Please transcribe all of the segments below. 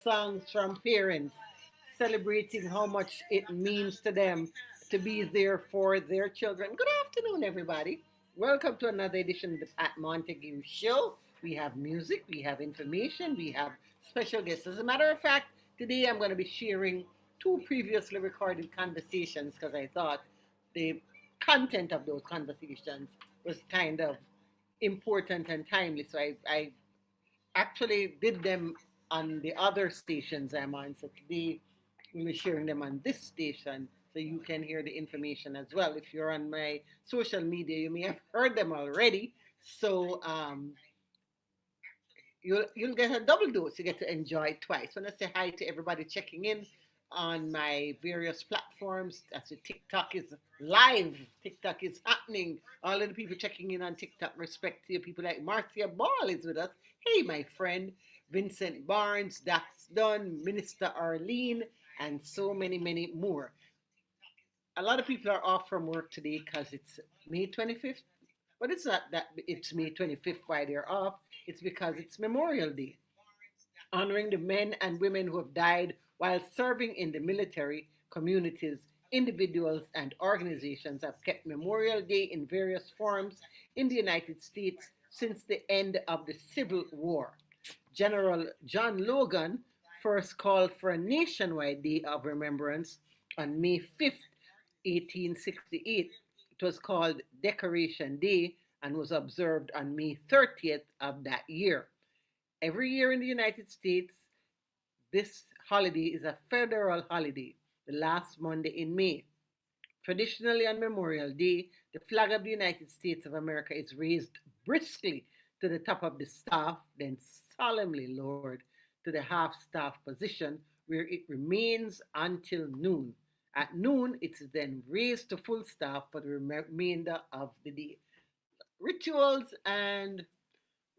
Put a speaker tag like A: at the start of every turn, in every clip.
A: songs from parents celebrating how much it means to them to be there for their children. Good afternoon, everybody. Welcome to another edition of the Pat Montague Show. We have music, we have information, we have special guests. As a matter of fact, today I'm going to be sharing two previously recorded conversations because I thought the content of those conversations was kind of important and timely. So I actually did them on the other stations I'm on. So today we'll be sharing them on this station so you can hear the information as well. If you're on my social media, you may have heard them already. So you'll get a double dose. You get to enjoy it twice. I want to say hi to everybody checking in on my various platforms. That's the TikTok is live. TikTok is happening. All of the people checking in on TikTok, respect to you. People like Marcia Ball is with us. Hey, my friend. Vincent Barnes, Dax Dunn, Minister Arlene, and so many, many more. A lot of people are off from work today because it's May 25th. But it's not that it's May 25th why they're off. It's because it's Memorial Day, honoring the men and women who have died while serving in the military. Communities, individuals, and organizations have kept Memorial Day in various forms in the United States since the end of the Civil War. General John Logan first called for a nationwide day of remembrance on May 5th, 1868. It was called Decoration Day and was observed on May 30th of that year. Every year in the United States, this holiday is a federal holiday, the last Monday in May. Traditionally, on Memorial Day, the flag of the United States of America is raised briskly to the top of the staff, then solemnly lowered to the half staff position where it remains until noon. At noon, it is then raised to full staff for the remainder of the day. Rituals and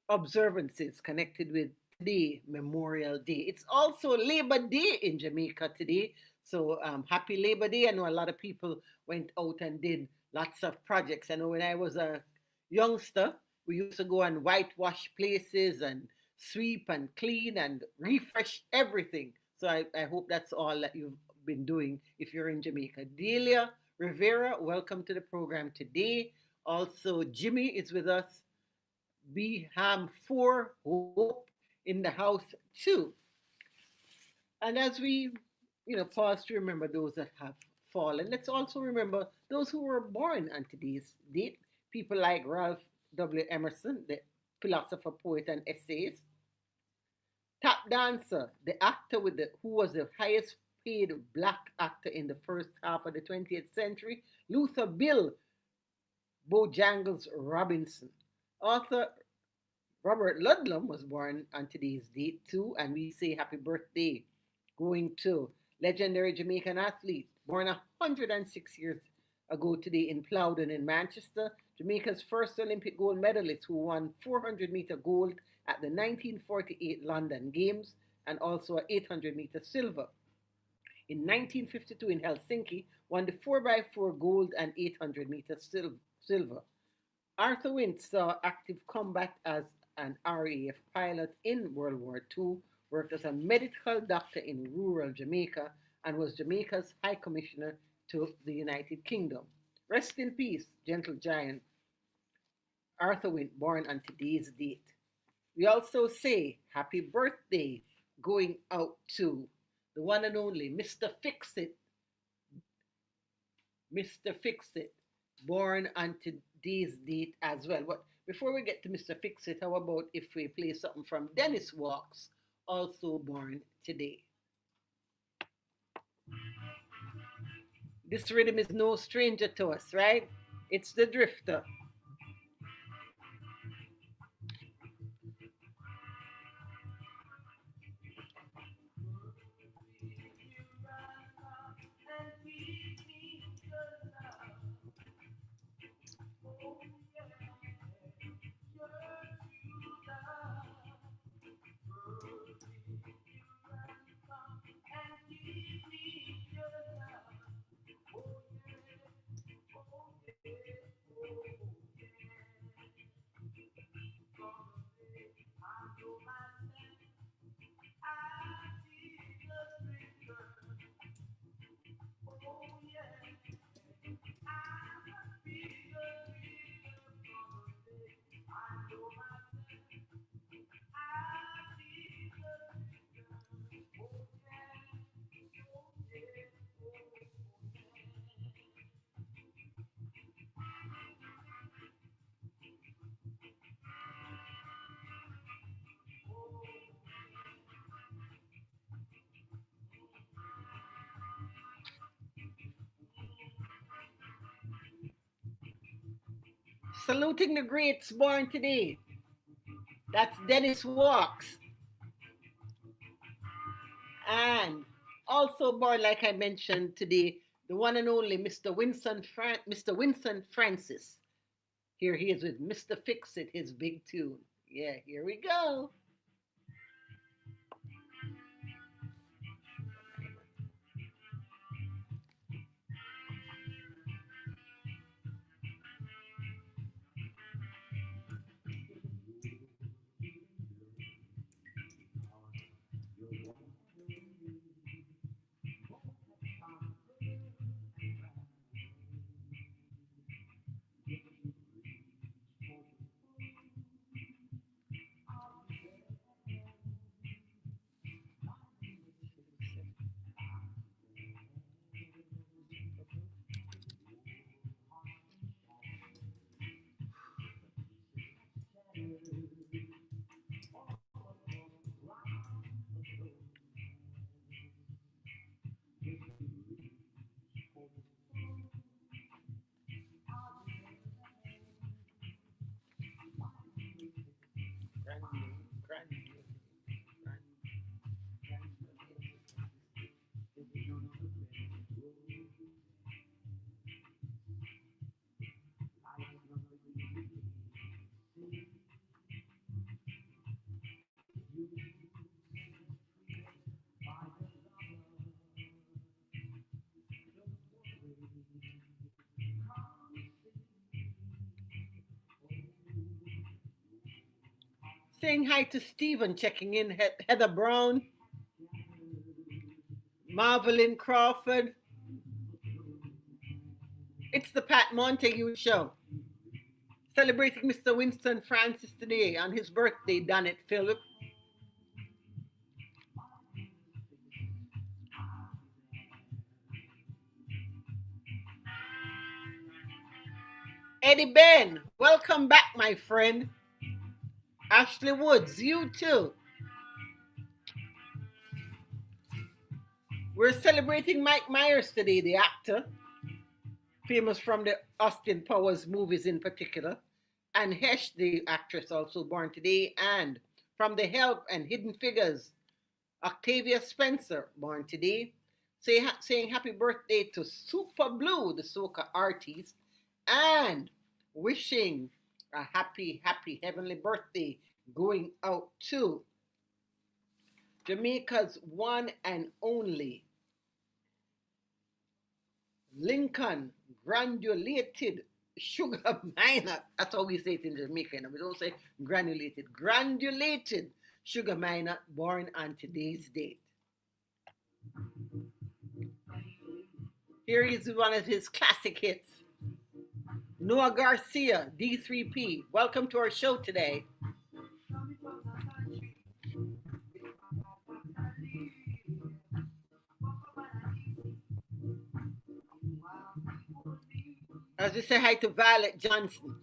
A: observances connected with today, Memorial Day. It's also Labor Day in Jamaica today. So happy Labor Day. I know a lot of people went out and did lots of projects. I know when I was a youngster, we used to go and whitewash places and sweep and clean and refresh everything. So I hope that's all that you've been doing if you're in Jamaica. Delia Rivera, welcome to the program today. Also, Jimmy is with us. Beham 4, Hope in the house too. And as we, pause to remember those that have fallen, let's also remember those who were born on today's date. People like Ralph W. Emerson, the philosopher, poet, and essayist. Tap dancer, the actor who was the highest paid black actor in the first half of the 20th century, Luther Bill Bojangles Robinson. Author Robert Ludlum was born on today's date too, and we say happy birthday going to legendary Jamaican athlete born 106 years ago today in Plowden in Manchester, Jamaica's first Olympic gold medalist who won 400-meter gold at the 1948 London Games and also a 800-meter silver. In 1952 in Helsinki, won the 4x4 gold and 800-meter silver. Arthur Wint saw active combat as an RAF pilot in World War II, worked as a medical doctor in rural Jamaica, and was Jamaica's High Commissioner to the United Kingdom. Rest in peace, gentle giant Arthur Wint, born on today's date. We also say happy birthday going out to the one and only Mr. Fix-It, Mr. Fix-It, born on today's date as well. But before we get to Mr. Fix-It, how about if we play something from Dennis Walks, also born today? This rhythm is no stranger to us, right? It's the Drifter. Saluting the greats born today. That's Dennis Walks. And also born, like I mentioned today, the one and only Mr. Winston Francis. Here he is with Mr. Fix It, his big tune. Yeah, here we go. Saying hi to Stephen, checking in, Heather Brown, Marvelyn Crawford. It's the Pat Montague Show. Celebrating Mr. Winston Francis today on his birthday, done it, Philip. Eddie Ben, welcome back, my friend. Ashley Woods, you too. We're celebrating Mike Myers today, the actor, famous from the Austin Powers movies in particular, and Hesh, the actress, also born today, and from The Help and Hidden Figures, Octavia Spencer, born today, saying happy birthday to Super Blue, the soca artist, and wishing a happy, happy heavenly birthday going out to Jamaica's one and only Lincoln granulated sugar miner. That's how we say it in Jamaica. We don't say granulated. Granulated sugar miner born on today's date. Here is one of his classic hits. Noah Garcia, D3P. Welcome to our show today. As we say hi to Violet Johnson.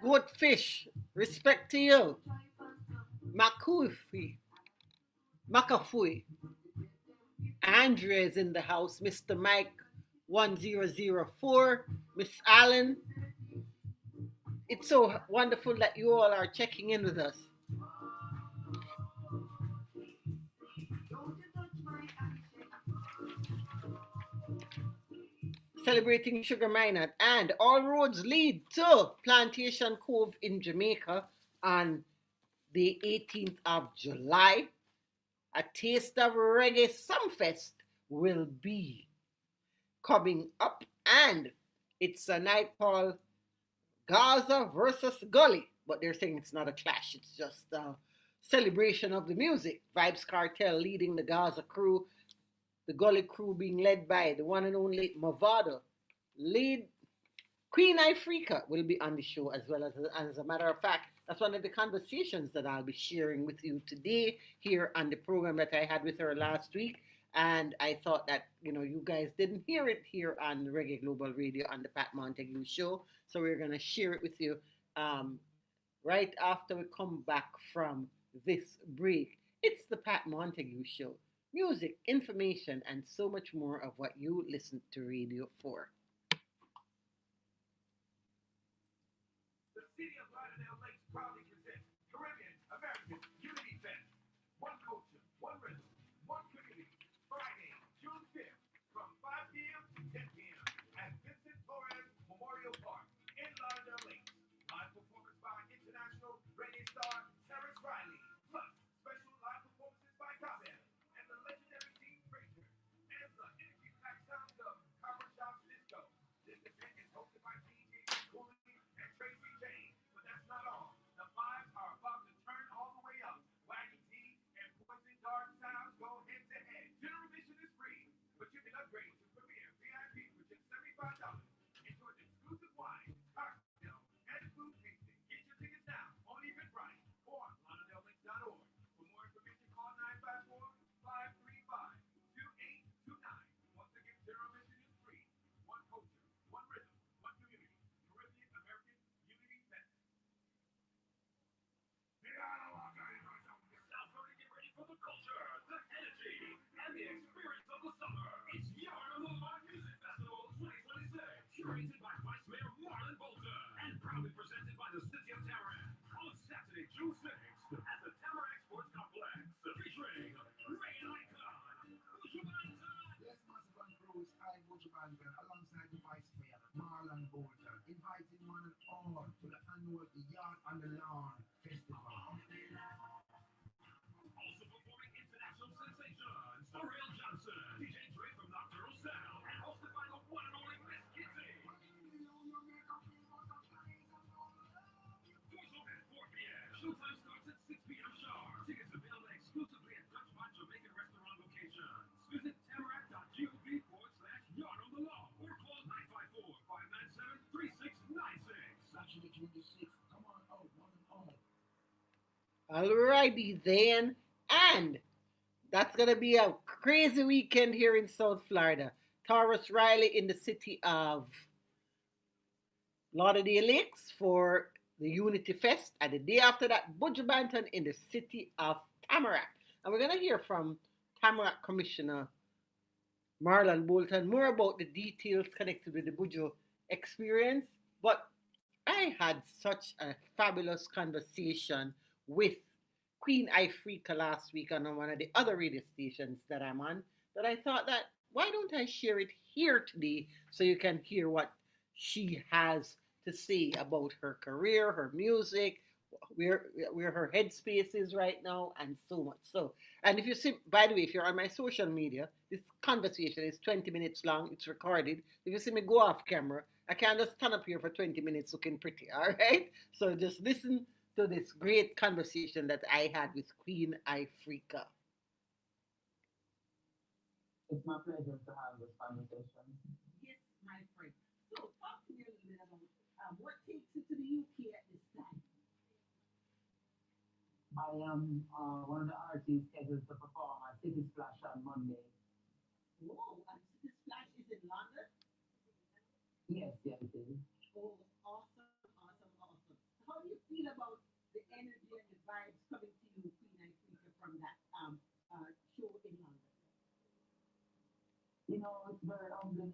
A: Goatfish, respect to you. Makufi, Makafui. Andrea's in the house. Mr. Mike 1004. Miss Allen. It's so wonderful that you all are checking in with us. Celebrating Sugar Minot, and all roads lead to Plantation Cove in Jamaica on the 18th of July. A Taste of Reggae Sumfest will be coming up, and it's a night called Gaza versus Gully, but they're saying it's not a clash, it's just a celebration of the music. Vibes Cartel leading the Gaza crew, the Gully crew being led by the one and only Mavado. Lead Queen Ifrica will be on the show as a matter of fact, that's one of the conversations that I'll be sharing with you today here on the program that I had with her last week. And I thought that, you guys didn't hear it here on Reggae Global Radio on the Pat Montague show. So we're going to share it with you um, right after we come back from this break. It's the Pat Montague show. Music, information, and so much more of what you listen to radio for.
B: Curated by Vice Mayor Marlon Bolton and proudly presented by the City of Tamarac on Saturday, June 6th at the Tamarac Sports Complex, featuring Ray and Icon, Bujubantan. Yes, Massive and Cruz, I Bujubantan, alongside the Vice Mayor Marlon Bolton, inviting one and all to the annual Yard on the Lawn Festival. Also performing international sensations, Ariel Johnson, DJ Dre from Nocturnal Sound, and hosted by the one and only Miss Kitty. Doors open at 4 p.m. Showtime starts at 6 p.m. sharp. Tickets available exclusively at Dutch Pot Jamaican restaurant locations. Visit tamarac.gov/yard on the law or call 954-597-3696. Saturday 26th. Come on out, one and all.
A: Alrighty then. And that's going to be a crazy weekend here in South Florida. Taurus Riley in the city of Lauderdale Lakes for the Unity Fest. And the day after that, Buju Banton in the city of Tamarac. And we're going to hear from Tamarac Commissioner Marlon Bolton more about the details connected with the Buju experience. But I had such a fabulous conversation with Queen Ifrica last week on one of the other radio stations that I'm on that I thought that why don't I share it here today so you can hear what she has to say about her career, her music, where her headspace is right now, and so much. So, and if you see, by the way, if you're on my social media, this conversation is 20 minutes long. It's recorded. If you see me go off camera, I can't just stand up here for 20 minutes looking pretty. All right. So just listen to this great conversation that I had with Queen Ifrica.
C: It's my pleasure to have this conversation.
B: Yes, my friend. So, talk to me a little bit about what takes you to the UK at this time.
C: I am one of the artists scheduled to perform at City Splash on Monday.
B: Whoa, and this flash is in London?
C: Yes, yes, it is.
B: Oh, awesome, awesome, awesome.
A: feel about the energy and the vibes coming to you, Queen Ifrica, from that show in London?
C: It's very humbling,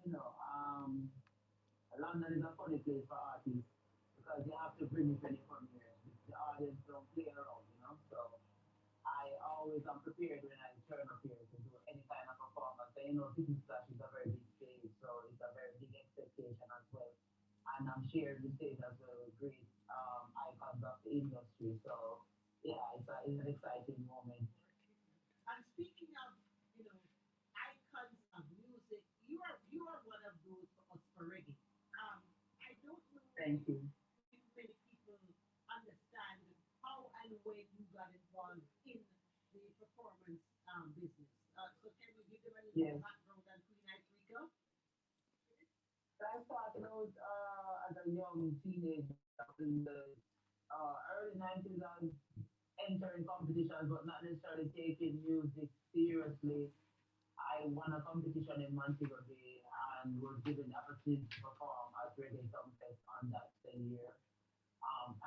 C: London is a funny place for artists because you have to bring it when you come here. The audience don't play around. So I always am prepared when I turn up here to do any kind of performance. And City Splash is a very big stage, so it's a very big expectation as well. And I'm sharing the stage as well with great icons of the industry. So yeah, it's an exciting moment.
A: And speaking of, you know, icons of music, you are one of those for us for reggae. I don't know
C: Thank you.
A: if many people understand how and when you got involved in the performance business. So can you give them a little
C: Yes.
A: background on Queen Ifrica?
C: I started out as a young teenager in the early 90s. I was entering competitions, but not necessarily taking music seriously. I won a competition in Montague and was given the opportunity to perform at Reggae Fest on that same year.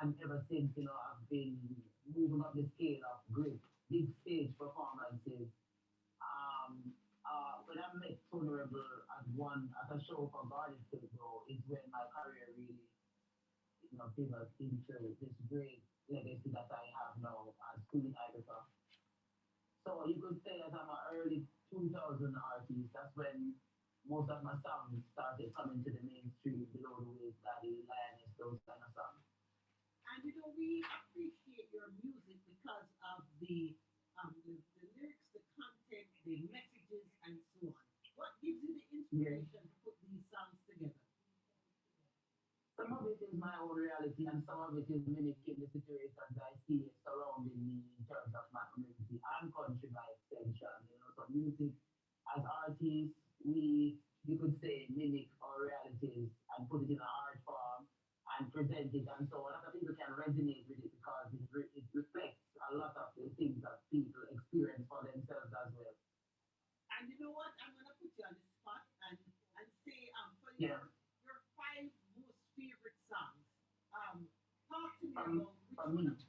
C: And ever since, I've been moving up the scale of great big stage performances. When I met Tolerable at a show for Garden State, though, is when my career really, pivoted into this great legacy that I have now as Queen Iberca. So you could say that I'm an early 2000 artist. That's when most of my songs started coming to the mainstream, Below the Waves, Daddy, Lioness, those kind of songs.
A: And you know, we appreciate your music because of the lyrics, the content, the messages, and so on. What gives you the
C: Yeah.
A: inspiration to put these songs together?
C: Some of it is my own reality, and some of it is mimicking the situations I see surrounding me in terms of my community and country by extension. So music as artists, you could say, mimic our realities and put it in an art form and present it. And so a lot of people can resonate with it because it reflects a lot of the things that people experience for themselves as well.
A: And you know what? I'm gonna put you on the spot and say for
C: Yeah.
A: your five most favorite songs. Talk to me
C: From
A: about which
C: from
A: one of
C: me.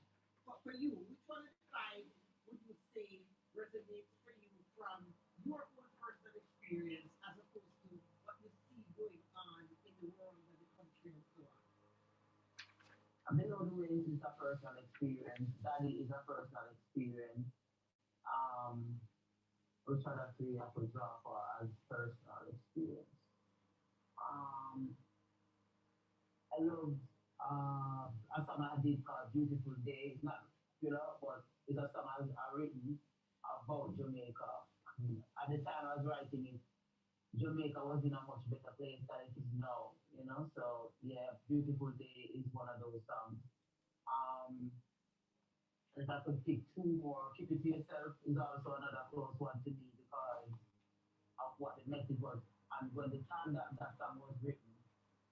A: for you, which one of the five would you say resonates for you from your own personal experience as opposed to what you see going on in the world and the country and so on?
C: Below the Waves is a personal experience. Daddy is a personal experience. Um, which other three I could draw for as personal experience? Um, I love a song I did called Beautiful Day. It's not popular, but it's a song I written about Jamaica. At the time I was writing it, Jamaica was in a much better place than it is now. So yeah, Beautiful Day is one of those songs. Um, if I could pick two more, Keep It to Yourself is also another close one to me because of what the message was. And when the time that song was written,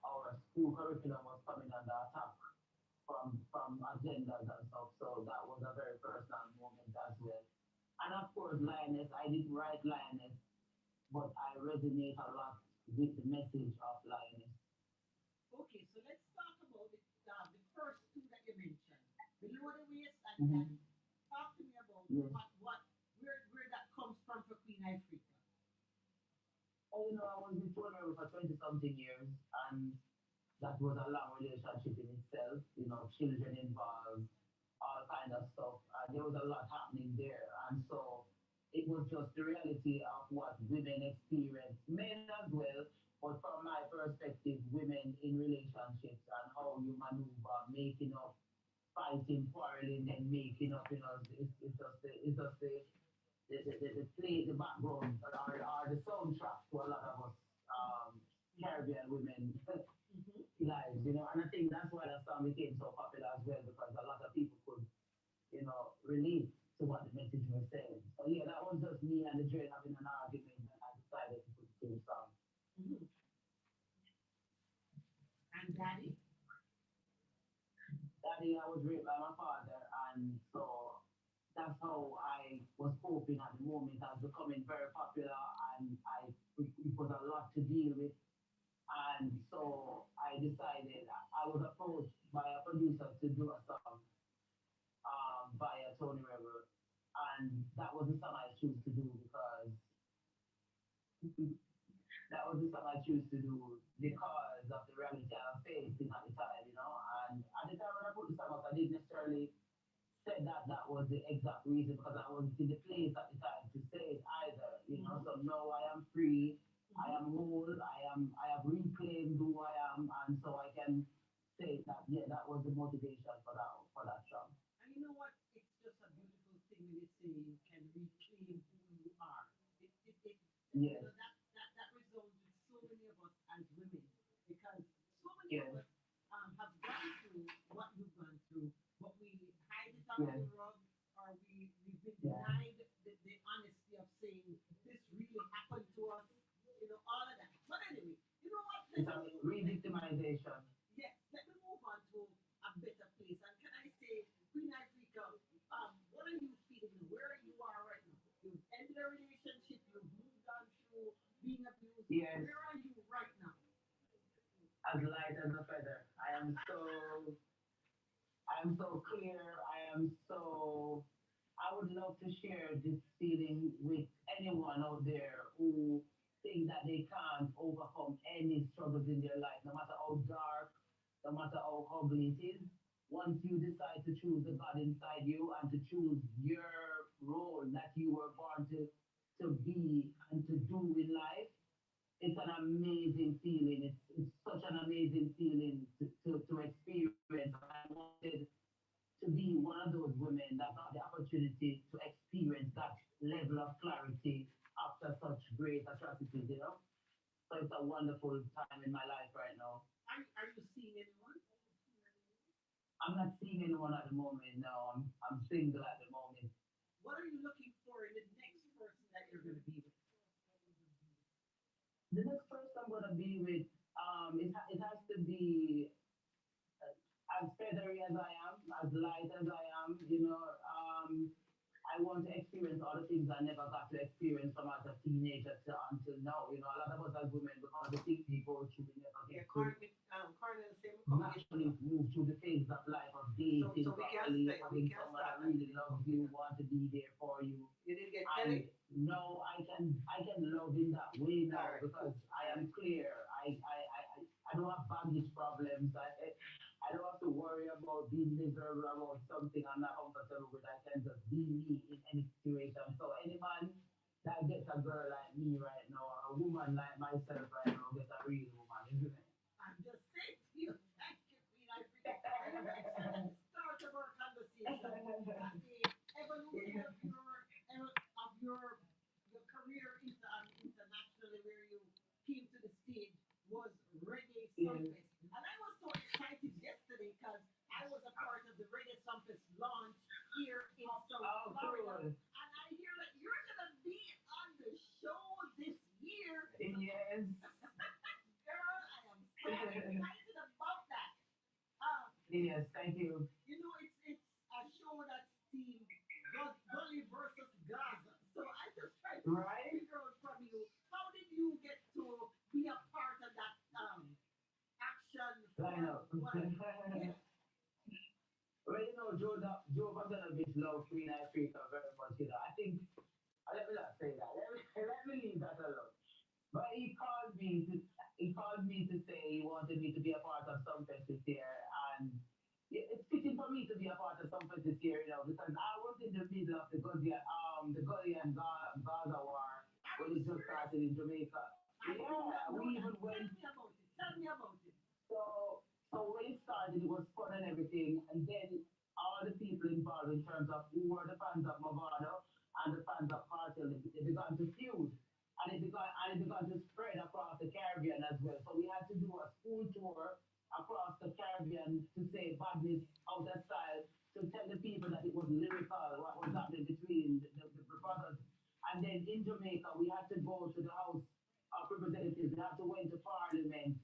C: our school curriculum was coming under attack from agendas and stuff. So that was a very personal moment as well. And of course, Lioness, I didn't write Lioness, but I resonate a lot with the message of Lioness.
A: Okay, so let's talk about the first two that you mentioned, Below the Waist and
C: Mm-hmm.
A: Daddy. Talk to me about
C: Yes.
A: where that comes from for Queen Ifrica.
C: I was with Tony for 20 something years, and that was a long relationship in itself, children involved, all kind of stuff. And there was a lot happening there. And so it was just the reality of what women experience, men as well, but from my perspective, women in relationships and how you maneuver, making up, fighting, quarreling, then making up, it's just the play, the background, or the soundtrack to a lot of us Caribbean women
A: Mm-hmm.
C: lives. And I think that's why that song became so popular as well because a lot of people could, relate to what the message was saying. So yeah, that was just me and the Dre having an argument, and I decided to put the same song.
A: Mm-hmm. And Daddy?
C: Daddy, I was raped by my father, and so that's how I was coping at the moment. I was becoming very popular, and it was a lot to deal with. And so I decided I was approached by a producer to do a song Tony Rebel, and that was the song I choose to do because that was the song I choose to do because of the reality I was facing at the time, you know. And at the time when I put the song out, I didn't necessarily say that that was the exact reason because I wasn't in the place at the time to say it either, you know. So now I am free, I am whole, I have reclaimed who I am, and so I can say that yeah, that was the motivation for that song.
A: And you know what? It's just a beautiful thing when you say you can reclaim who you are.
C: Yes,
A: That resounds with so many of us as women because so many of
C: yes,
A: us have gone through what you've gone through, but we hide it under
C: yes,
A: the rug or we've been
C: yeah.
A: denied the honesty of saying this really happened to us, all of that. But anyway, you know what?
C: It's a re-victimization.
A: Yes, let me move on to a better place. And can I say, Queen Ifrica, what are you feeling now? Where you are right now? You've ended a relationship, you've moved on through being abused.
C: Yes,
A: Where are you right now?
C: as light as a feather. I am so clear. I am so. I would love to share this feeling with anyone out there who think that they can't overcome any struggles in their life, no matter how dark, no matter how ugly it is. Once you decide to choose the God inside you and to choose your role that you were born to be and to do in life, it's an amazing feeling. It's such an amazing feeling to experience. And I wanted to be one of those women that got the opportunity to experience that level of clarity after such great atrocities, you know? So it's a wonderful time in my life right now.
A: Are you seeing anyone?
C: I'm not seeing anyone at the moment, no. I'm single at the moment.
A: What are you looking for in the next person that you're going to be with?
C: The next person I'm going to be with, it has to be as feathery as I am, as light as I am, you know. I want to experience all the things I never got to experience from as a teenager to until now. You know, a lot of us as women, because of the things we go through, we never
A: Yeah,
C: get to
A: currently the same
C: naturally
A: coming.
C: move through the phases of life of
A: So
C: dating
A: we can't
C: properly,
A: stay. We
C: having
A: can't
C: someone
A: start
C: that
A: that.
C: really loves you, want to be there for you.
A: You didn't get
C: And
A: Kelly?
C: now I can love in that way
A: All
C: now
A: right,
C: because
A: cool.
C: I
A: All
C: am
A: right.
C: clear. I don't have baggage problems. I don't have to worry about being miserable about something I'm not comfortable with. I can just be me in any situation. So any man that gets a girl like me right now, or a woman like myself right now, gets a real woman, isn't it?
A: I'm just saying to you, thank you, Queen Ifrica. And you mentioned at the start of our conversation that the evolution of your career internationally, where you came to the stage, was Reggae
C: Yeah.
A: Sumfest. And I was so excited yesterday because I was a part of the Reggae Sumfest launch here in South
C: Oh,
A: Florida.
C: cool.
A: And I hear that you're going to be on the show this year.
C: Yes.
A: Girl, I am so excited about that.
C: Yes, thank you.
A: It's a show that's themed Gully versus Gaza. So I just tried to
C: Right?
A: figure out from you, how did you get to be a part of that action
C: Line
A: for
C: up.
A: what? Yeah,
C: Well, you know, Joe Bogdanovich loved Queen Ifrica very much. You know, I think, let me not say that. Let me leave that alone. But he called me to say he wanted me to be a part of Sumfest this year, and it's fitting for me to be a part of Sumfest this year, you know, because I was in the middle of the Gully and Gaza war
A: are
C: when
A: you
C: it just
A: serious?
C: started in Jamaica.
A: I did not
C: Yeah,
A: know
C: we
A: that.
C: even
A: Tell
C: went
A: me about it. Tell me about it.
C: so when it started, it was fun and everything, and then all the people involved in terms of who were the fans of Movado and the fans of Cartel, they began to feud, and it began to spread across the Caribbean as well. So we had to do a school tour across the Caribbean to say badness out of style to tell the people that it was lyrical what was happening between the brothers. And then in Jamaica, we had to go to the House of Representatives. We had to went to Parliament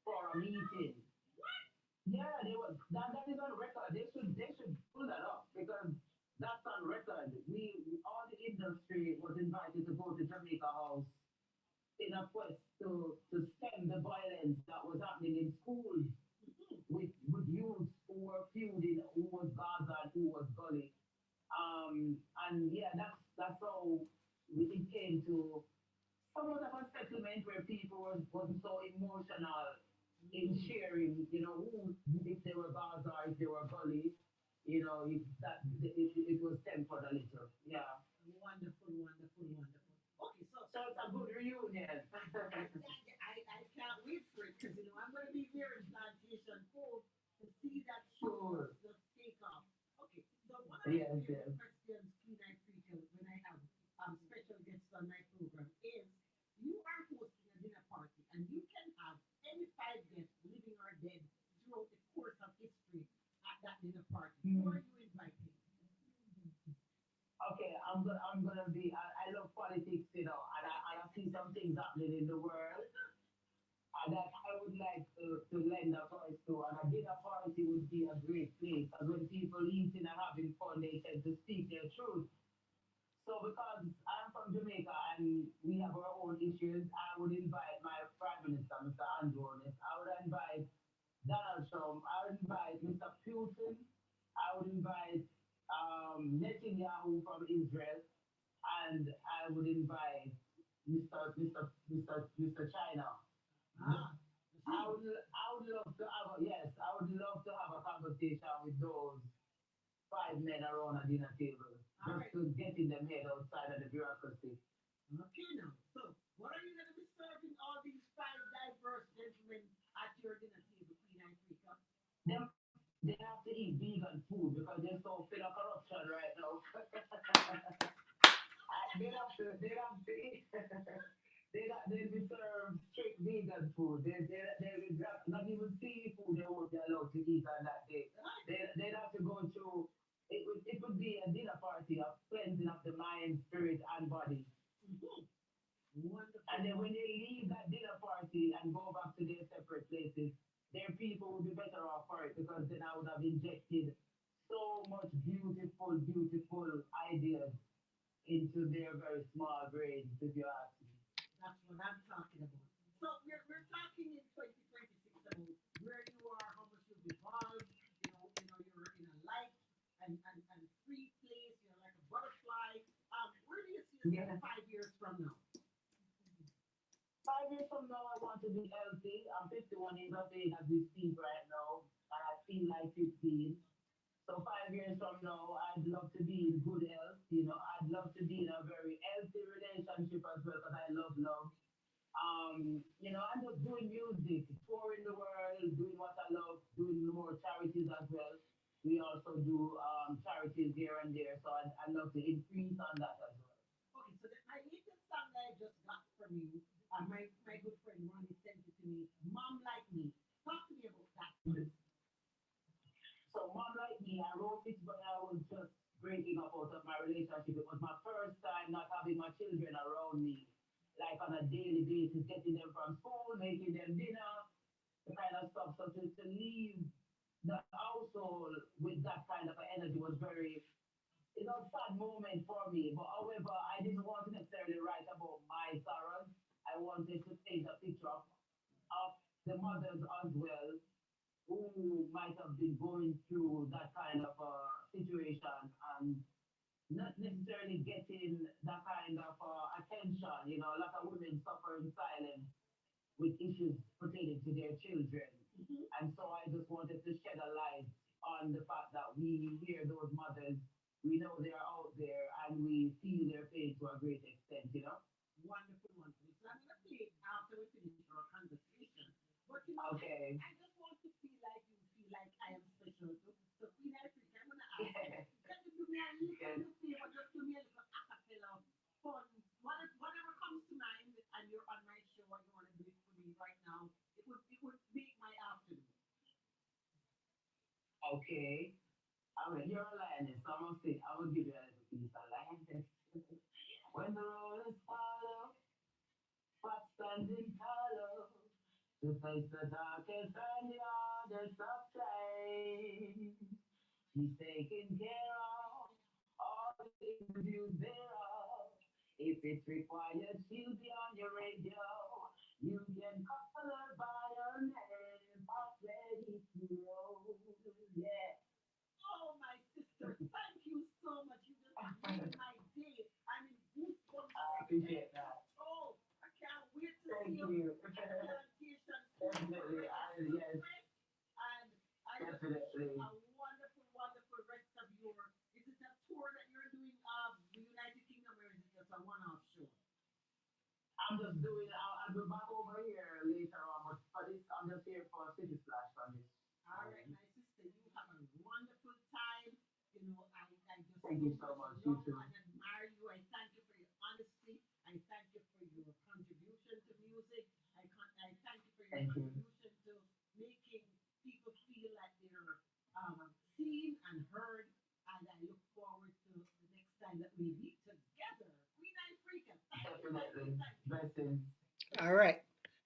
C: for a meeting. Yeah, that is on record. They should pull that up because that's on record. We all the industry was invited to go to Jamaica House in a quest to stem the violence that was happening in schools with youths who were feuding who was Gaza and who was Gully.
A: Okay. So one of my
C: Yes,
A: favorite
C: yes.
A: questions, Queen Ifrica, when I have special guests on my program is you are hosting a dinner party and you can have any five guests, living or dead, throughout the course of history at that dinner party. Who are
C: Hmm.
A: you inviting?
C: Okay, I'm gonna be. I love politics, and I see some things happening in the world, and that I would like to lend a voice to. And a dinner party would be a great place, because when people eating and having fun, they tend to speak their truth. So because I'm from Jamaica and we have our own issues, I would invite my Prime Minister, Mr. Andrew. I would invite Donald Trump. I would invite Mr. Putin. I would invite Netanyahu from Israel, and I would invite Mr. China.
A: Ah, the
C: I
A: Xi.
C: would I would love to have a yes, I would love to have a conversation with those five men around a dinner table,
A: All
C: just
A: right.
C: to get in them head outside of the bureaucracy.
A: Okay now. So what are you going to be serving all these five diverse gentlemen at your dinner table, Queen Ifrica?
C: Them they have to eat vegan food because they're so full of corruption right now. They have to eat. They be served strict vegan food. They not even seafood they won't be allowed to eat on that day. They'd have to go through. It would be a dinner party of cleansing of the mind, spirit, and body.
A: Mhm.
C: And
A: Wonderful,
C: then when
A: wonderful.
C: they leave that dinner party and go back to their separate places, their people would be better off for it, because then I would have injected so much beautiful, beautiful ideas into their very small brains, if you ask me.
A: That's what I'm talking about. So we're talking in 2026 about where you are, how much you've evolved. You're in a light and free place. You're like a butterfly. Where do you see yourself
C: Yeah.
A: 5 years from now?
C: 5 years from now, I want to be healthy. I'm 51 years of age as we speak right now, and I feel like 15. So 5 years from now, I'd love to be in good health. I'd love to be in a very healthy relationship as well, because I love love. I'm just doing music, touring the world, doing what I love, doing more charities as well. We also do charities here and there, so I'd love to increase on that as well.
A: Okay, so my latest song that I just got from you, my good friend Ronnie sent it to me. Mom Like Me. Talk to me about that song.
C: So, Mom Like Me, I wrote it when I was just breaking up out of my relationship. It was my first time not having my children around me, like on a daily basis, getting them from school, making them dinner, the kind of stuff. So, to leave the household with that kind of energy was very, sad moment for me. But however, I didn't want to necessarily write about my sorrows. I wanted to paint a picture of the mothers as well, who might have been going through that kind of situation and not necessarily getting that kind of attention. A lot of women suffer in silence with issues pertaining to their children.
A: Mhm.
C: And so I just wanted to shed a light on the fact that we hear those mothers, we know they're out there, and we feel their pain to a great extent.
A: Wonderful, wonderful. So I'm gonna play it after we finish our conversation. But
C: Okay.
A: I just want to feel like you feel like I am special too. So Queen Africa, I'm gonna ask you,
C: Yeah.
A: can you do me a
C: Yes.
A: little favor, just do me a little acapella fun, whatever comes to mind, and you're on my show and you want to do it for me right now. It would make my afternoon.
C: Okay. I mean, you're a lioness, so I'm gonna say, I will give you a little piece of lioness. When the road is hollow, but standing hollow, to face the darkest and the hardest of times. She's taking care of all the interviews thereof. If it's required, she'll be on your radio. You can call her by her name, hot ready to roll. Yeah.
A: Oh, my sister, thank you so much. You just made my day. I'm in goosebumps
C: I
A: from head
C: appreciate
A: to
C: that.
A: toe. I can't wait to see
C: Thank
A: you
C: you.
A: at Plantation
C: Definitely. Yes,
A: Celebrate. And I just wish you a
C: definitely.
A: wonderful, wonderful rest of your. Is it a tour that you're doing the United Kingdom, or is it just a one-off show?
C: I'll be back over here later on, but for this, I'm just here for City Splash for this.
A: All right,
C: Um,
A: my sister, you have a wonderful time.
C: Thank you so much. You
A: love
C: too.
A: and admire you. I thank you for your honesty. I thank you for your contribution to music. I thank you for your
C: Thank you.
A: contribution to making people feel like they're seen and heard. And I look forward to the next time that we meet together. Queen Ifrica, thank you, thank you,
C: Definitely.
A: thank you.
C: Blessings.
A: All right.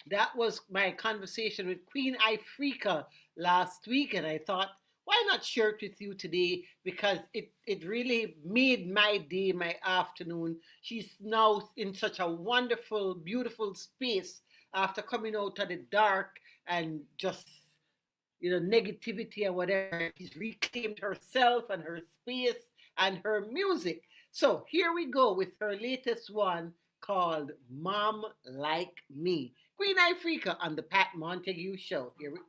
A: That was my conversation with Queen Ifrica last week, and I thought, why not share it with you today? Because it really made my day, my afternoon. She's now in such a wonderful, beautiful space after coming out of the dark and just, negativity and whatever. She's reclaimed herself and her space and her music. So here we go with her latest one called Mom Like Me. Queen Ifrica on the Pat Montague Show. Here we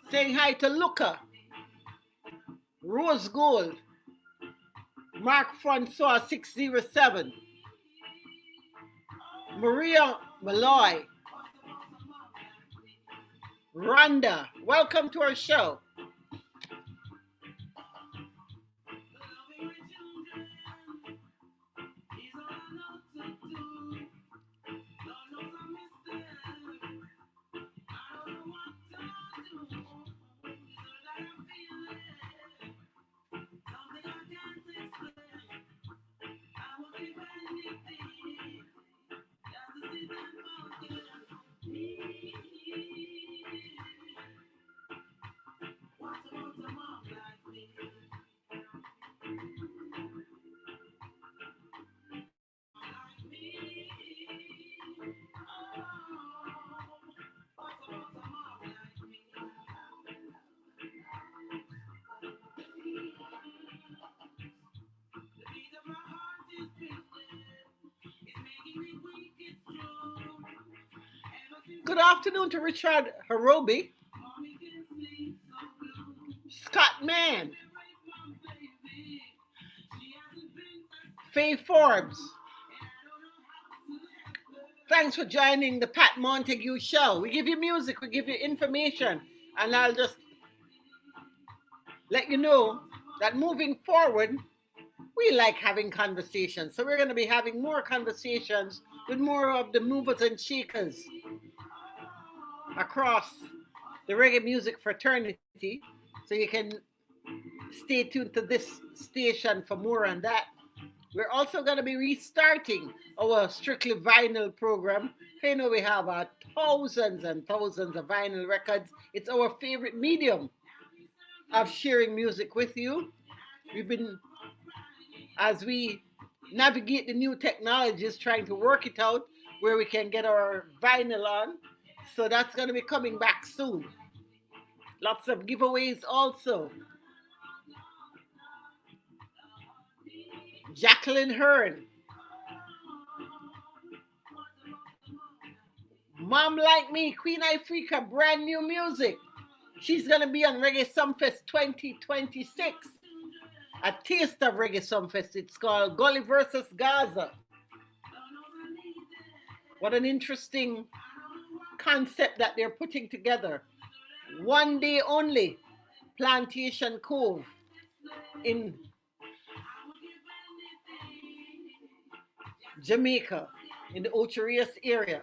A: saying hi to Luca, Rose Gold, Mark Francois 607, Maria Malloy, Rhonda. Welcome to our show. Good afternoon to Richard Harobi, Scott Mann, Faye Forbes. Thanks for joining the Pat Montague Show. We give you music, we give you information, and I'll just let you know that moving forward, we like having conversations. So we're going to be having more conversations with more of the movers and shakers across the reggae music fraternity. So you can stay tuned to this station for more on that. We're also going to be restarting our Strictly Vinyl program. We have thousands and thousands of vinyl records. It's our favorite medium of sharing music with you. We've been, as we navigate the new technologies, trying to work it out where we can get our vinyl on. So that's going to be coming back soon. Lots of giveaways also. Jacqueline Hearn. Mom Like Me, Queen Ifrica, brand new music. She's going to be on Reggae Sumfest 2026. A taste of Reggae Sumfest. It's called Gully versus Gaza. What an interesting concept that they're putting together. One day only, Plantation Cove in Jamaica, in the Ocho Rios area.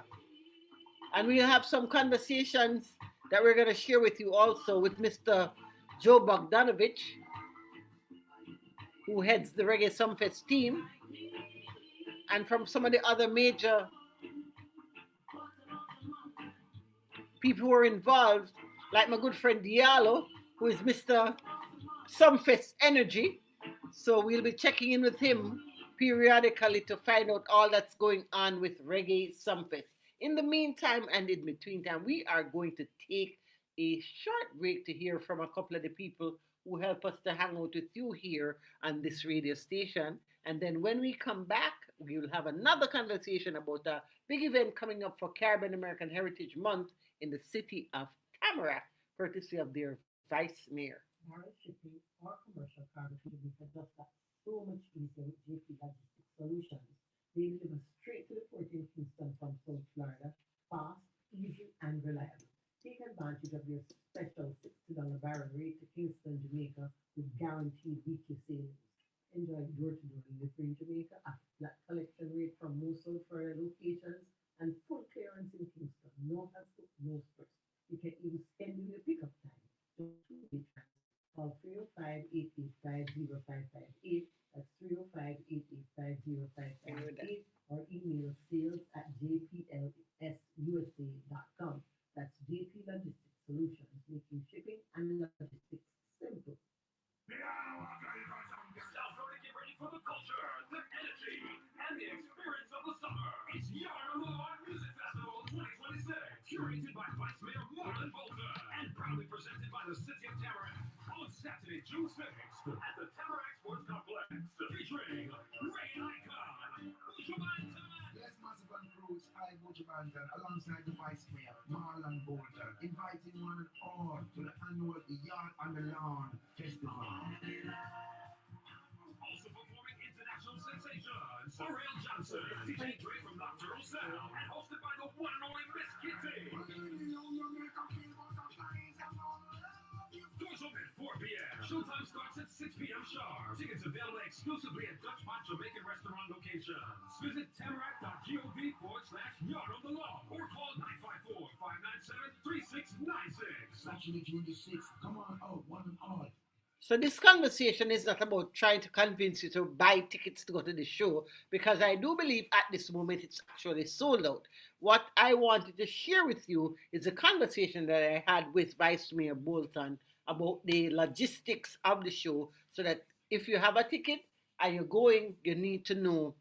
A: And we'll have some conversations that we're going to share with you also with Mr. Joe Bogdanovich, who heads the Reggae Sumfest team, and from some of the other major people who are involved, like my good friend Diallo, who is Mr. Sumfest Energy. So we'll be checking in with him periodically to find out all that's going on with Reggae Sumfest. In the meantime and in between time, we are going to take a short break to hear from a couple of the people who help us to hang out with you here on this radio station. And then when we come back, we will have another conversation about a big event coming up for Caribbean American Heritage Month in the city of Tamarac, courtesy of their vice mayor. Moral shipping or commercial cargo should be
D: guaranteed weekly sales. Enjoy door-to-door delivery in Jamaica, a flat collection rate from most of Florida locations, and full clearance in Kingston. No hassle, no stress. You can even schedule your pickup time. Just two-way transit. Call 305-885-0558. That's 305-885-0558. Or email sales at jplsusa.com. That's JP Logistics Solutions, making shipping and logistics simple.
B: South Florida, get ready for the culture, the energy, and the experience of the summer. It's Yard on the Lawn Music Festival 2026, curated by Vice Mayor Marlon Bolton, and proudly presented by the City of Tamarac on Saturday, June 6th at the Tamarac Sports Complex, featuring Ray and Icon,
E: Yes, Massive and Cruz, I, Butcher Banton, alongside the Vice Mayor, Marlon Bolton, inviting one and all to the annual Yard on the Lawn Festival.
B: Also performing international sensations, Pharrell Johnson, DJ Dre from Nocturnal Sound, and hosted by the one and only Miss Kitty. Doors open 4 p.m. Showtime starts at 6 p.m. sharp. Tickets available exclusively at Dutch Pot Jamaican restaurant locations. Visit tamarac.gov/yard on the lawn or call 954-597-3696.
E: Saturday, June the 6th, come on out, one and all.
A: So this conversation is not about trying to convince you to buy tickets to go to the show, because I do believe at this moment it's actually sold out. What I wanted to share with you is a conversation that I had with Vice Mayor Bolton about the logistics of the show, so that if you have a ticket and you're going, you need to know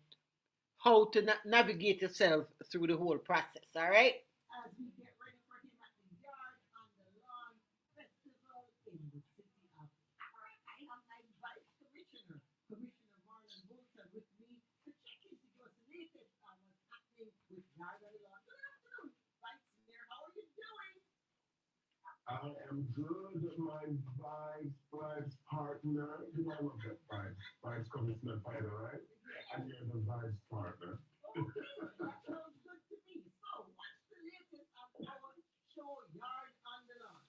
A: how to navigate yourself through the whole process. All right?
D: As we get ready for him at the Yard on the Lawn Festival in the city of Tamarac, I have my Vice Commissioner, Commissioner Marlon Bolton, with me to check in to give us the latest on what's happening with Yard on the Lawn. Good afternoon, Vice Mayor. How are you doing?
F: I am good, my vibes partner. You know, I love that vibes. Vibes coming to the fighter, right? And you're the vibes partner.
D: Okay, that sounds good to me. So, what's the latest on our show, Yard on the Lawn?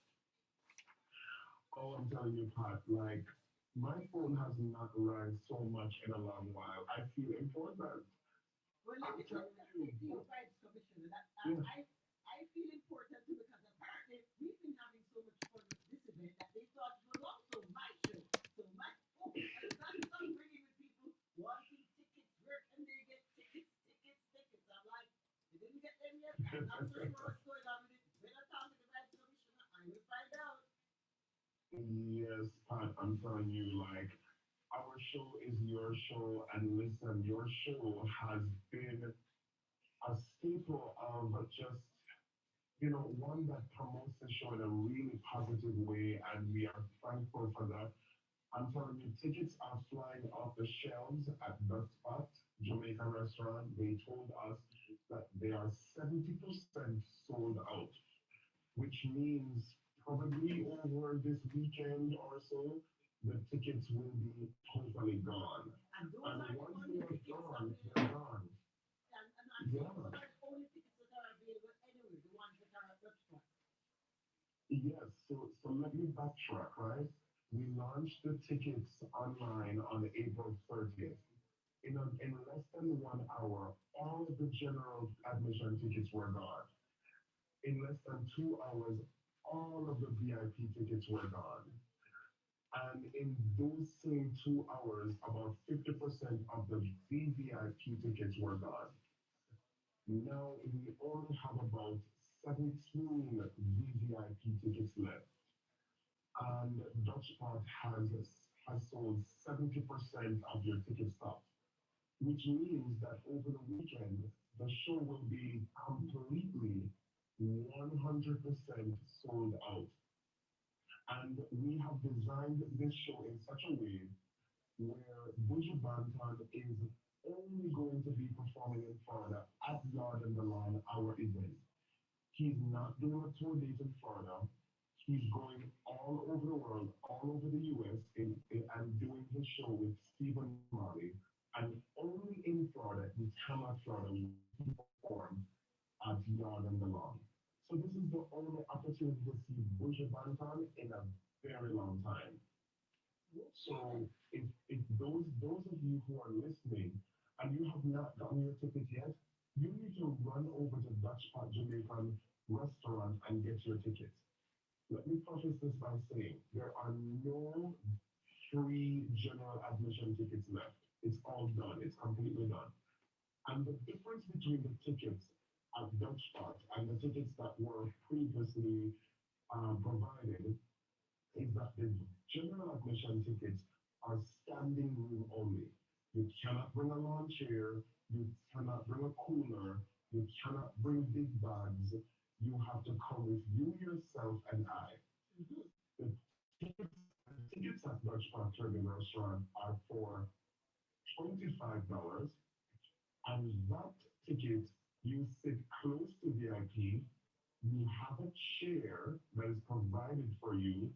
F: Oh, I'm telling you, Pat, like, my phone has not rang so much in a long while. I feel important.
D: Well, let
F: I'm
D: me
F: telling
D: say
F: you.
D: to you, Vice Commissioner, that
F: Yeah.
D: I feel important too, because apparently we've been having so much fun with this event that they thought it was also my show. So my oh, and that's what I'm bringing with people wanting tickets. Where can they get tickets? Tickets. I'm like, they didn't get them yet. I'm not so sure what's going on with it. When I talk to the Vice Commissioner, I will find out.
F: Yes, Pat, I'm telling you, like, our show is your show, and listen, your show has been a staple of just, one that promotes the show in a really positive way, and we are thankful for that. I'm telling you, tickets are flying off the shelves at the spot, Jamaican restaurant. They told us that they are 70% sold out, which means probably over this weekend or so, the tickets will be totally gone.
D: And those
F: And
D: are the
F: once
D: only
F: they are
D: tickets
F: gone,
D: available.
F: they're gone.
D: And I think
F: Yeah.
D: those are the only tickets that are available anyway, the ones that are at Dutchpot.
F: Yes, so let me backtrack, right? We launched the tickets online on April 30th. In less than 1 hour, all of the general admission tickets were gone. In less than 2 hours, all of the VIP tickets were gone. And in those same 2 hours, about 50% of the VVIP tickets were gone. Now we only have about 17 VVIP tickets left. And Dutchpot has sold 70% of your ticket stock, which means that over the weekend, the show will be completely 100% sold out. And we have designed this show in such a way where Buju Banton is only going to be performing in Florida at Yard and the Lawn, our event. He's not doing a tour date in Florida. He's going all over the world, all over the US, and doing his show with Stephen Marley. And only in Florida, in Tamarac, Florida, will he perform at Yard and the Lawn. So this is the only opportunity to see Buju Banton in a very long time. So So if those of you who are listening and you have not gotten your ticket yet, you need to run over to Dutch Pot Jamaican restaurant and get your tickets. Let me preface this by saying there are no free general admission tickets left. It's all done. It's completely done. And the difference between the tickets at Dutch Pot and the tickets that were previously provided is that the general admission tickets are standing room only. You cannot bring a lawn chair, you cannot bring a cooler, you cannot bring big bags. You have to come with you, yourself, and I. The tickets at Dutch Park Terminal Restaurant are for $25, and that ticket you sit close to VIP. You have a chair that is provided for you,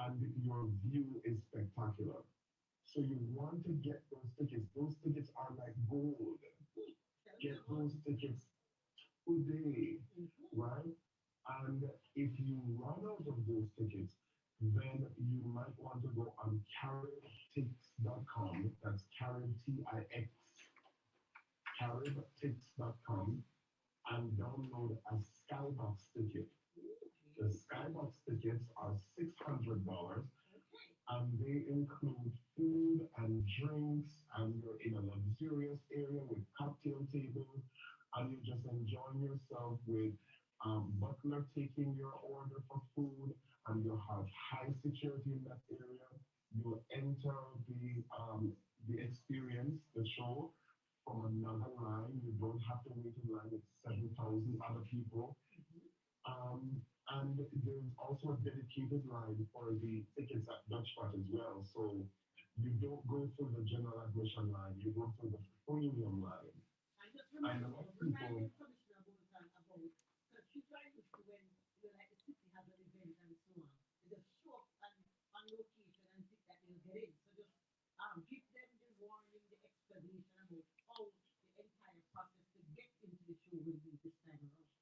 F: and your view is spectacular. So you want to get those tickets. Those tickets are like gold. Get those tickets today, right? And if you run out of those tickets, then you might want to go on caribtix.com. That's Carib Tix, caribtix.com, and download a Skybox ticket. The Skybox tickets are $600 and they include food and drinks, and you're in a luxurious area with cocktail tables, and you're just enjoying yourself with butler taking your order for food, and you have high security in that area. You enter the experience, the show, from another line. You don't have to wait in line with 7,000 other people. And there's also a dedicated line for the tickets at Dutch Pot as well. So you don't go through the general admission line, you go through the premium line.
D: And just
F: And
D: remember,
F: a lot of
D: remind
F: people,
D: the commissioner about, because she's trying to when like the city has an event and so on, they just show up on location and think that they'll get in. So just give them the warning, the explanation about how the entire process to get into the show will be this time around.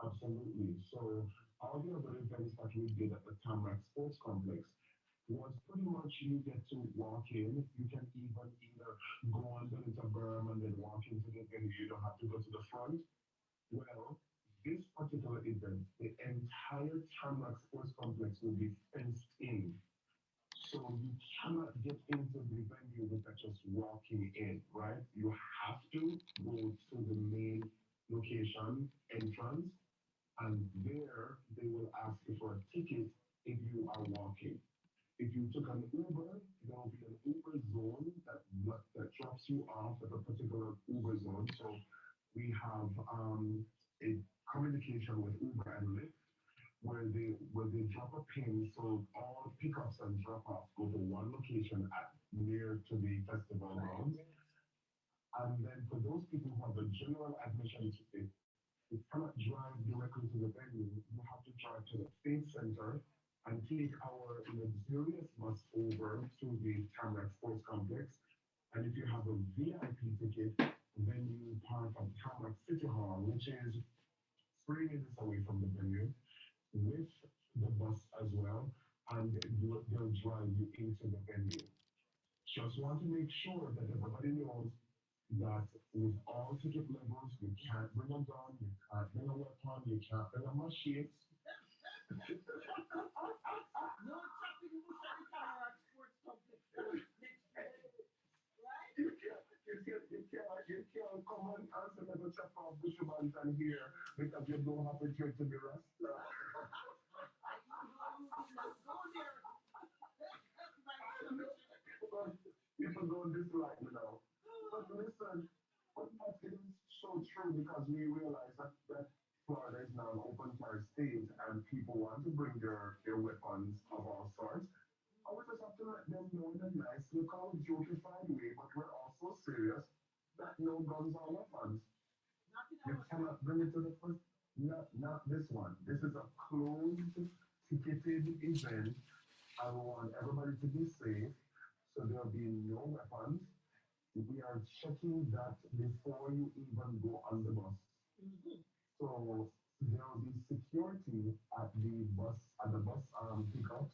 F: absolutely. So all the other events that we did at the Tamarac Sports Complex was pretty much you get to walk in. You can even either go underneath a berm and then walk into the venue. You don't have to go to the front. Well, this particular event, the entire Tamarac Sports Complex will be fenced in. So you cannot get into the venue without just walking in, right? You have to go to the main location entrance, and there they will ask you for a ticket if you are walking. If you took an Uber, there will be an Uber zone that drops you off at a particular Uber zone. So we have a communication with Uber and Lyft where they drop a pin, so all pickups and drop offs go to one location at near to the festival grounds. And then for those people who have a general admission ticket, you cannot drive directly to the venue. You have to drive to the Faith Center and take our luxurious bus over to the Tamarac Sports Complex. And if you have a VIP ticket, then you park at Tamarac City Hall, which is 3 minutes away from the venue, with the bus as well, and they'll drive you into the venue. Just want to make sure that everybody knows that with all ticket levels, you can't bring a gun, you can't bring a weapon, you can't bring a machete.
D: No chopping bush at the Tamarac Sports Complex next year, right?
F: You can't come and say let us chop off Bushmans and here because you don't have a church to be rasta.
D: Go there. My commissioner.
F: But people don't dislike me now. But listen, but that is so true because we realize that Florida is now an open carry state and people want to bring their weapons of all sorts. And we just have to let them know in a nice, little jokified way, but we're also serious that no guns are weapons.
D: Not in
F: You
D: our
F: cannot bring it to the first. Not this one. This is a closed, ticketed event. I want everybody to be safe, so there'll be no weapons. We are checking that before you even go on the bus.
D: Mhm.
F: So there will be security at the bus pickups.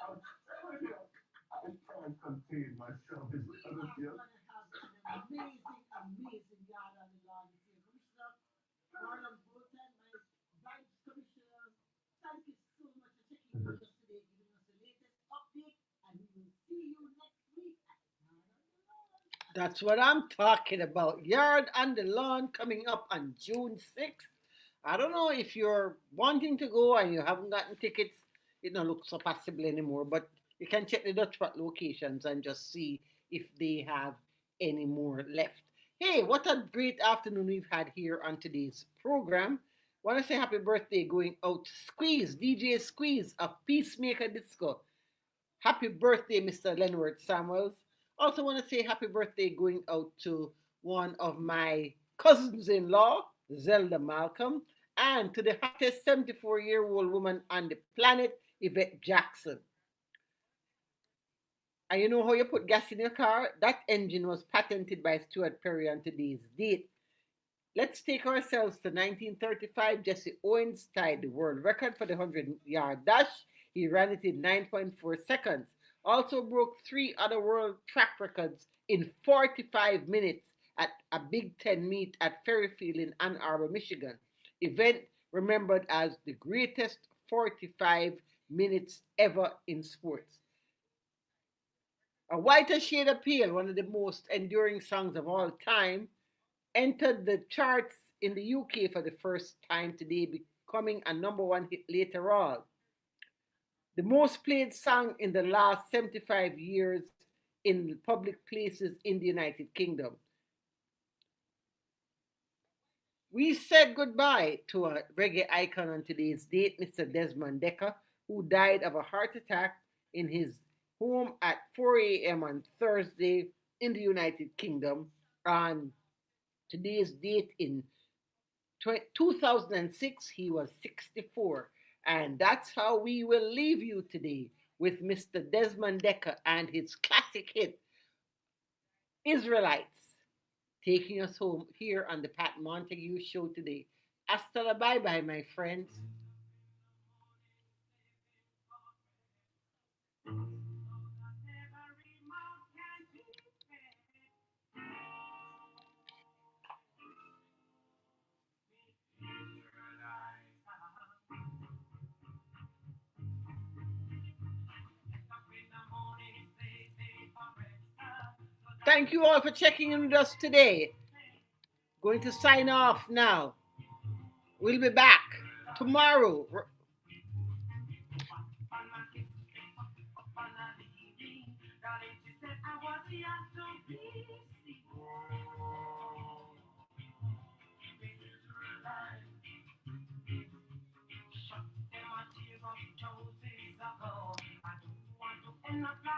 F: I'm telling you, I can't contain myself. It's
D: We
F: because of
D: are
F: you.
D: gonna have an amazing yard on the lawn this year. Commissioner Marlon Bolton, my Vibes Commissioner, thank you so much for checking in with us today, giving us the latest update, and we will see you next week at Yard on the Lawn.
A: That's what I'm talking about. Yard and the Lawn coming up on June 6th. I don't know if you're wanting to go and you haven't gotten tickets, it don't look so possible anymore, but you can check the Dutch Spot locations and just see if they have any more left. Hey, what a great afternoon we've had here on today's program. Want to say happy birthday going out to Squeeze, DJ Squeeze of Peacemaker Disco. Happy birthday, Mr. Leonard Samuels. Also, want to say happy birthday going out to one of my cousins in law, Zelda Malcolm, and to the hottest 74-year-old woman on the planet, Yvette Jackson. And you know how you put gas in your car? That engine was patented by Stuart Perry on today's date. Let's take ourselves to 1935. Jesse Owens tied the world record for the 100-yard dash. He ran it in 9.4 seconds. Also broke three other world track records in 45 minutes at a Big Ten meet at Ferry Field in Ann Arbor, Michigan. Event remembered as the greatest 45 minutes ever in sports. A Whiter Shade of Pale, one of the most enduring songs of all time, entered the charts in the UK for the first time today, becoming a number one hit later on. The most played song in the last 75 years in public places in the United Kingdom. We said goodbye to a reggae icon on today's date, Mr. Desmond Dekker, who died of a heart attack in his home at 4 a.m. on Thursday in the United Kingdom. On today's date in 2006, he was 64. And that's how we will leave you today with Mr. Desmond Dekker and his classic hit, Israelites, taking us home here on the Pat Montague Show today. Hasta la bye bye, my friends. Thank you all for checking in with us today. Going to sign off now. We'll be back tomorrow.
B: I do want to end up